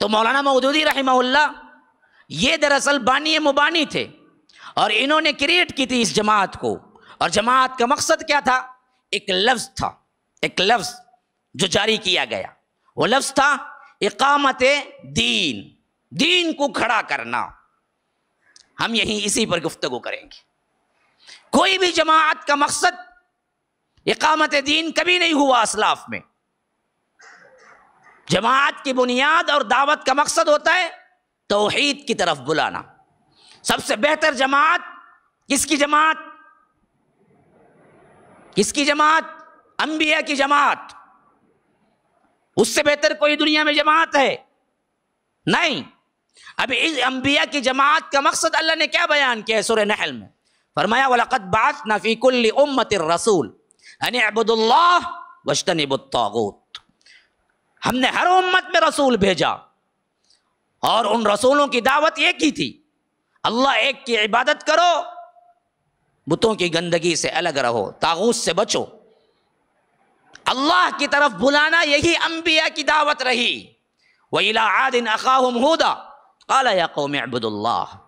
تو مولانا مودودی رحمہ اللہ یہ دراصل بانی مبانی تھے، اور انہوں نے کریٹ کی تھی اس جماعت کو، اور جماعت کا مقصد کیا تھا؟ ایک لفظ تھا، ایک لفظ جو جاری کیا گیا، وہ لفظ تھا اقامت دین، دین کو کھڑا کرنا۔ ہم یہیں اسی پر گفتگو کریں گے۔ کوئی بھی جماعت کا مقصد اقامت دین کبھی نہیں ہوا اسلاف میں۔ جماعت کی بنیاد اور دعوت کا مقصد ہوتا ہے توحید کی طرف بلانا۔ سب سے بہتر جماعت کس کی جماعت؟ کس کی جماعت؟ انبیاء کی جماعت۔ اس سے بہتر کوئی دنیا میں جماعت ہے؟ نہیں۔ اب اس انبیاء کی جماعت کا مقصد اللہ نے کیا بیان کیا ہے سورہ نحل میں؟ فرمایا وَلَقَدْ بَعَثْنَا فِي كُلِّ أُمَّةٍ رَسُولٍ أَنِ اعْبُدُوا اللَّهَ وَاجْتَنِبُوا الطَّاغُوتَ۔ ہم نے ہر امت میں رسول بھیجا، اور ان رسولوں کی دعوت ایک ہی تھی، اللہ ایک کی عبادت کرو، بتوں کی گندگی سے الگ رہو، طاغوت سے بچو۔ اللہ کی طرف بلانا یہی انبیاء کی دعوت رہی۔ وَإِلَىٰ عَادٍ أَخَاهُمْ هُودًا قَالَ يَا قَوْمِ اعْبُدُوا اللَّهَ۔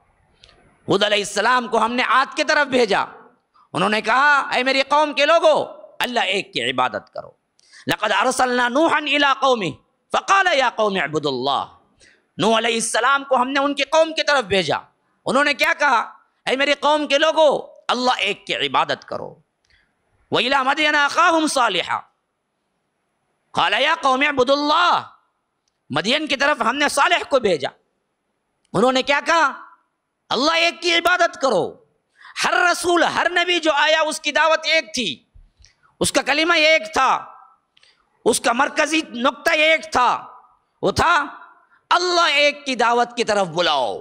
ہود علیہ السلام کو ہم نے عاد کی طرف بھیجا، انہوں نے کہا اے میری قوم کے لوگو، اللہ ایک کی عبادت کرو۔ لَقَدْ أَرْسَلْنَا نُوحًا إِلَىٰ قَوْمِهِ فَقَالَ يَا قَوْمِ اعْبُدُوا اللَّهَ۔ نوح علیہ السلام کو ہم نے ان کی قوم کی طرف بھیجا، انہوں نے کیا کہا؟ اے میری قوم کے لوگو، اللہ ایک کی عبادت کرو۔ وَإِلَىٰ مَدْيَنَ أَخَاهُمْ صَالِحًا قَالَ يَا قَوْمِ اعْبُدُوا اللَّهَ۔ مدین کی طرف ہم نے صالح کو بھیجا، انہوں نے کیا کہا؟ اللہ ایک کی عبادت کرو۔ ہر رسول، ہر نبی جو آیا اس کی دعوت ایک تھی، اس کا کلمہ ایک تھا، اس کا مرکزی نقطہ ایک تھا، وہ تھا اللہ ایک کی دعوت کی طرف بلاؤ۔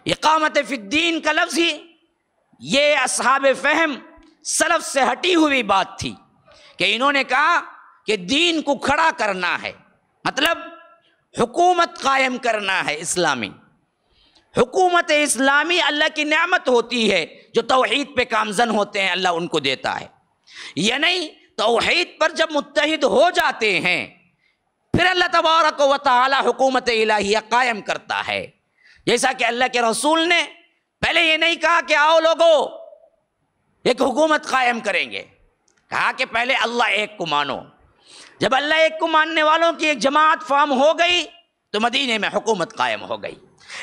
اقامت فی الدین کا لفظ ہی یہ اصحاب فہم سلف سے ہٹی ہوئی بات تھی کہ انہوں نے کہا کہ دین کو کھڑا کرنا ہے، مطلب حکومت قائم کرنا ہے اسلامی۔ حکومت اسلامی اللہ کی نعمت ہوتی ہے، جو توحید پہ کامزن ہوتے ہیں اللہ ان کو دیتا ہے۔ یہ نہیں توحید پر جب متحد ہو جاتے ہیں پھر اللہ تبارک و تعالی حکومت الہیہ قائم کرتا ہے۔ جیسا کہ اللہ کے رسول نے پہلے یہ نہیں کہا کہ آؤ لوگو ایک حکومت قائم کریں گے، کہا کہ پہلے اللہ ایک کو مانو۔ جب اللہ ایک کو ماننے والوں کی ایک جماعت فارم ہو گئی تو مدینے میں حکومت قائم ہو گئی۔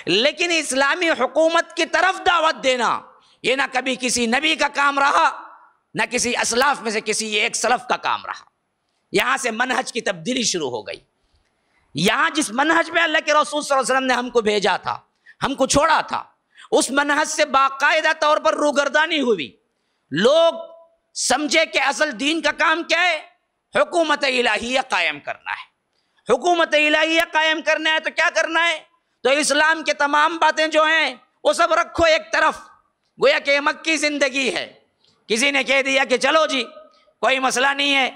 لیکن اسلامی حکومت کی طرف دعوت دینا یہ نہ کبھی کسی نبی کا کام رہا، نہ کسی اسلاف میں سے کسی ایک سلف کا کام رہا۔ یہاں سے منہج کی تبدیلی شروع ہو گئی۔ یہاں جس منہج میں اللہ کے رسول صلی اللہ علیہ وسلم نے ہم کو بھیجا تھا، ہم کو چھوڑا تھا، اس منہج سے باقاعدہ طور پر روگردانی ہوئی۔ لوگ سمجھے کہ اصل دین کا کام کیا ہے؟ حکومت الہیہ قائم کرنا ہے۔ حکومت الہیہ قائم کرنا ہے تو کیا کرنا ہے؟ تو اسلام کے تمام باتیں جو ہیں وہ سب رکھو ایک طرف، گویا کہ مکی زندگی ہے۔ کسی نے کہہ دیا کہ چلو جی کوئی مسئلہ نہیں ہے،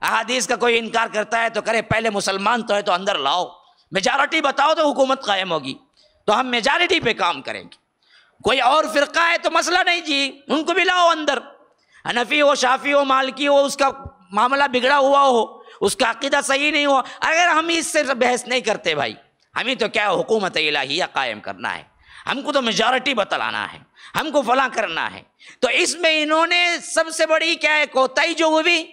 احادیث کا کوئی انکار کرتا ہے تو کرے، پہلے مسلمان تو ہے تو اندر لاؤ، میجارٹی بتاؤ تو حکومت قائم ہوگی، تو ہم میجارٹی پہ کام کریں گے۔ کوئی اور فرقہ ہے تو مسئلہ نہیں جی، ان کو بھی لاؤ اندر، حنفی ہو، شافعی ہو، مالکی ہو، اس کا معاملہ بگڑا ہوا ہو، اس کا عقیدہ صحیح نہیں ہوا، اگر ہم اس سے بحث نہیں کرتے بھائی، ہمیں تو کیا حکومت الہیہ قائم کرنا ہے، ہم کو تو میجارٹی بتلانا ہے، ہم کو فلاں کرنا ہے۔ تو اس میں انہوں نے سب سے بڑی کیا ہے کوتاہی جو ہوئی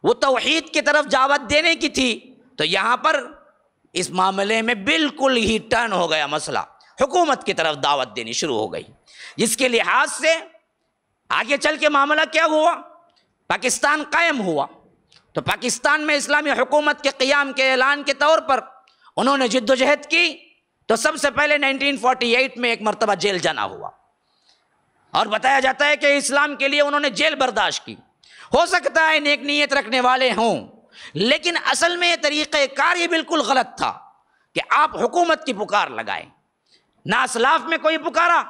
وہ توحید کی طرف دعوت دینے کی تھی، تو یہاں پر اس معاملے میں بالکل ہی ٹرن ہو گیا مسئلہ، حکومت کی طرف دعوت دینی شروع ہو گئی، جس کے لحاظ سے آگے چل کے معاملہ کیا ہوا؟ پاکستان قائم ہوا۔ تو پاکستان میں اسلامی حکومت کے قیام کے اعلان کے طور پر انہوں نے جد و جہد کی، تو سب سے پہلے 1948 میں ایک مرتبہ جیل جانا ہوا، اور بتایا جاتا ہے کہ اسلام کے لیے انہوں نے جیل برداشت کی۔ ہو سکتا ہے نیک نیت رکھنے والے ہوں، لیکن اصل میں طریقہ کار یہ بالکل غلط تھا کہ آپ حکومت کی پکار لگائیں۔ نہ اسلاف میں کوئی پکارا،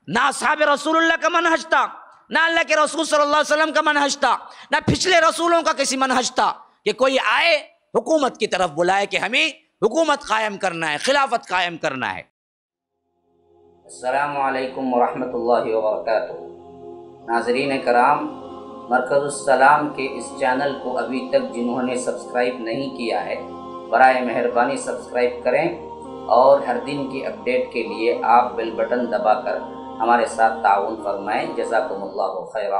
نہ اصحاب رسول اللہ کا منہج تھا، نہ اللہ کے رسول صلی اللہ علیہ وسلم کا منہج تھا، نہ پچھلے رسولوں کا کسی منہج تھا کہ کوئی آئے حکومت کی طرف بلائے کہ ہمیں حکومت قائم کرنا ہے، خلافت قائم کرنا ہے۔ السلام علیکم ورحمۃ اللہ وبرکاتہ۔ ناظرین کرام، مرکز السلام کے اس چینل کو ابھی تک جنہوں نے سبسکرائب نہیں کیا ہے برائے مہربانی سبسکرائب کریں اور ہر دن کی اپڈیٹ کے لیے آپ بیل بٹن دبا کر ہمارے ساتھ تعاون فرمائیں۔ جزاکم اللہ خیرا۔